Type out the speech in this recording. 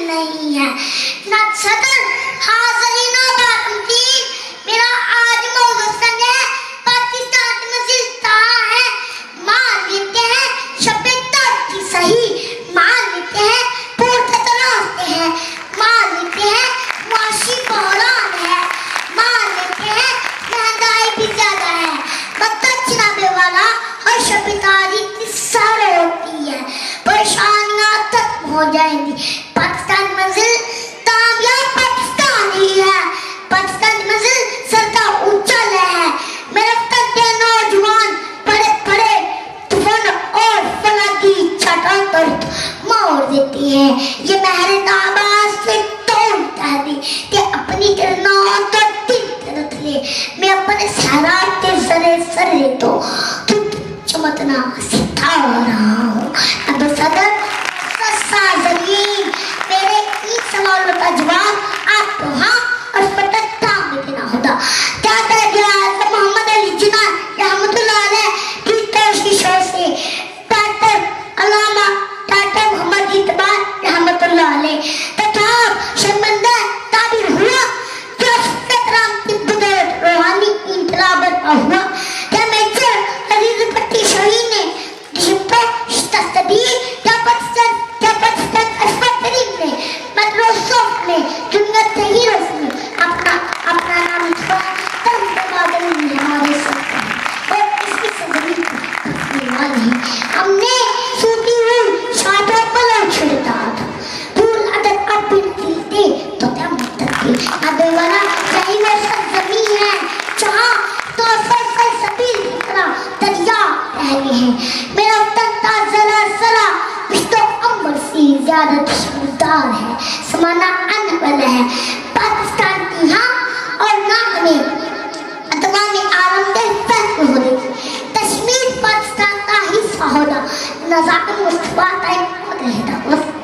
نہیں ہے نہ صدر حاضرین و باقین. میرا آج موضوع ہے پاکستان میں ملتا ہے. مان لیتے ہیں شب تک کی صحیح، مان لیتے ہیں پورتے تناستے ہیں، مان لیتے ہیں معاشی بحران ہے، مان لیتے ہیں مہنگائی بھی زیادہ ہے. بطن چنابے والا ہر شب تاریخ کی سر ہوتی ہے، پریشانیاں ختم ہو جائیں گی. پاکستان منزل کامیاب پاکستان ہی ہے، پاکستان منزل سرتا اونچا ہے. میرے وطن کے نوجوان بڑے بڑے طوفان اور فلکی چھٹان پر موڑ دیتی ہیں. یہ مہر ناماز سے توڑتا ہے کہ اپنی کرنوں تو دل رکھ لے. میں اپنے سہرات کے ذرے ذرے تو چمکنا سکھا رہا ہوں. اب صدر سسا زمین میرے ان سوالوں کا جواب آپ کو ہاں اور پتہ کام میں دینا ہوگا. کیا کہہ گیا محمد علی جناح رحمۃ اللہ علیہ کی کوششوں سے ڈاکٹر علامہ ڈاکٹر محمد اقبال رحمۃ اللہ علیہ تھا شرمندہ تعبیر ہوا. کیا سترام کی بدولت روحانی انقلاب برپا ہوا. کیا میجر عزیز پٹی شہید نے جسپو تصدیق کیا پاکستان اشفاق کریم نے مدرسوں میں دنیا کے ہیروز میں اپنا نام لکھا. تم بادل میں ہمارے ساتھ ہیں اور کسی سے زمین پر کھپنے نہیں. ہم نے سوتی ہوئی شادوں پر چھڑتا تھا پھول عدد اب بھی کھلتے تو کیا مدد تھی. ابے والا یہی وہ سرزمین ہے جہاں تو سر سبیل کی طرح دریا رہ گئے ہیں. میرا وطن کا ذرا ذرا پشتو عمر سے زیادہ دشمندار ہے، سمانا انول ہے. پاکستان کی ہاں اور نہ ہمیں ادوان عالم کے فیصلے ہو رہے. کشمیر پاکستان کا حصہ ہونا نظام مصطفیٰ کا ایک رہتا.